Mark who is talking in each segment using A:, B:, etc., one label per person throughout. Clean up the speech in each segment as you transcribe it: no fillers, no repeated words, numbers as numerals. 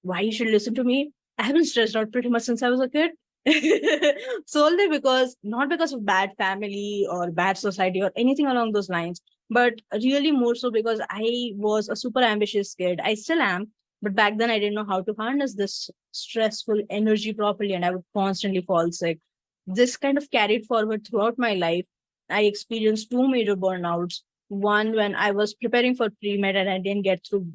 A: why you should listen to me? I haven't stressed out pretty much since I was a kid. Solely because, not because of bad family or bad society or anything along those lines, but really more so because I was a super ambitious kid. I still am, but back then I didn't know how to harness this stressful energy properly, and I would constantly fall sick. This kind of carried forward throughout my life. I experienced two major burnouts. One when I was preparing for pre-med and I didn't get through.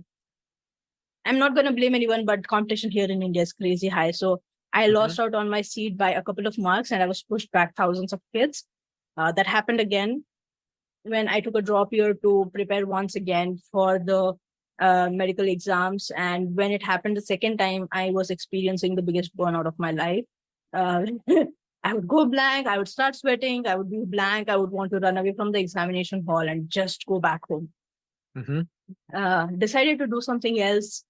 A: I'm not going to blame anyone, but competition here in India is crazy high. So I
B: Mm-hmm.
A: lost out on my seat by a couple of marks and I was pushed back thousands of kids. That happened again when I took a drop year to prepare once again for the medical exams. And when it happened the second time, I was experiencing the biggest burnout of my life. Uh, I would go blank, I would start sweating, I would be blank, I would want to run away from the examination hall and just go back home.
B: Mm-hmm.
A: Decided to do something else.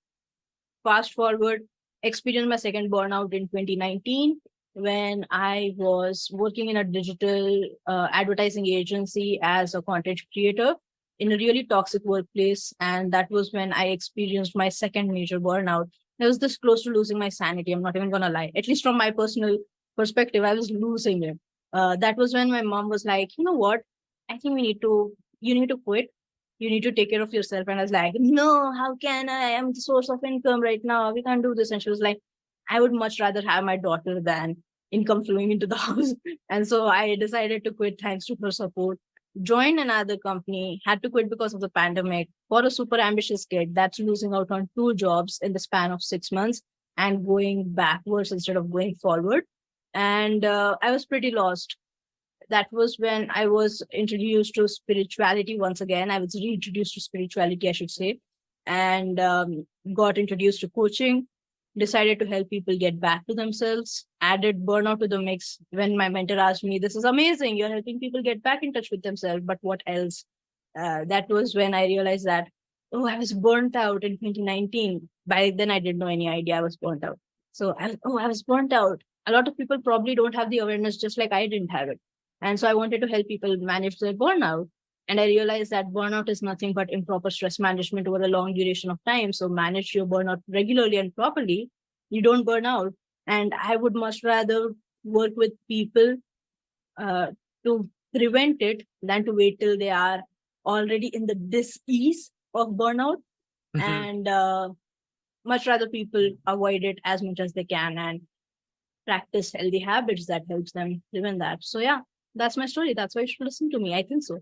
A: Fast forward, experienced my second burnout in 2019 when I was working in a digital advertising agency as a content creator in a really toxic workplace. And that was when I experienced my second major burnout. I was this close to losing my sanity. I'm not even going to lie. At least from my personal perspective, I was losing it. That was when my mom was like, you know what? I think you need to quit, you need to take care of yourself. And I was like, no, how can I? I'm the source of income right now. We can't do this. And she was like, I would much rather have my daughter than income flowing into the house. And so I decided to quit thanks to her support. Joined another company, had to quit because of the pandemic for a super ambitious kid that's losing out on two jobs in the span of 6 months and going backwards instead of going forward. And I was pretty lost. That was when I was introduced to spirituality once again. I was reintroduced to spirituality, I should say, and got introduced to coaching, decided to help people get back to themselves, added burnout to the mix when my mentor asked me, this is amazing. You're helping people get back in touch with themselves, but what else? That was when I realized that, oh, I was burnt out in 2019. By then, I didn't know any idea I was burnt out. So, I was burnt out. A lot of people probably don't have the awareness just like I didn't have it. And so I wanted to help people manage their burnout. And I realized that burnout is nothing but improper stress management over a long duration of time. So manage your burnout regularly and properly. You don't burn out. And I would much rather work with people uh, to prevent it than to wait till they are already in the dis-ease of burnout.
B: Mm-hmm.
A: And much rather people avoid it as much as they can and practice healthy habits that helps them prevent that. So yeah, that's my story. That's why you should listen to me. I think so.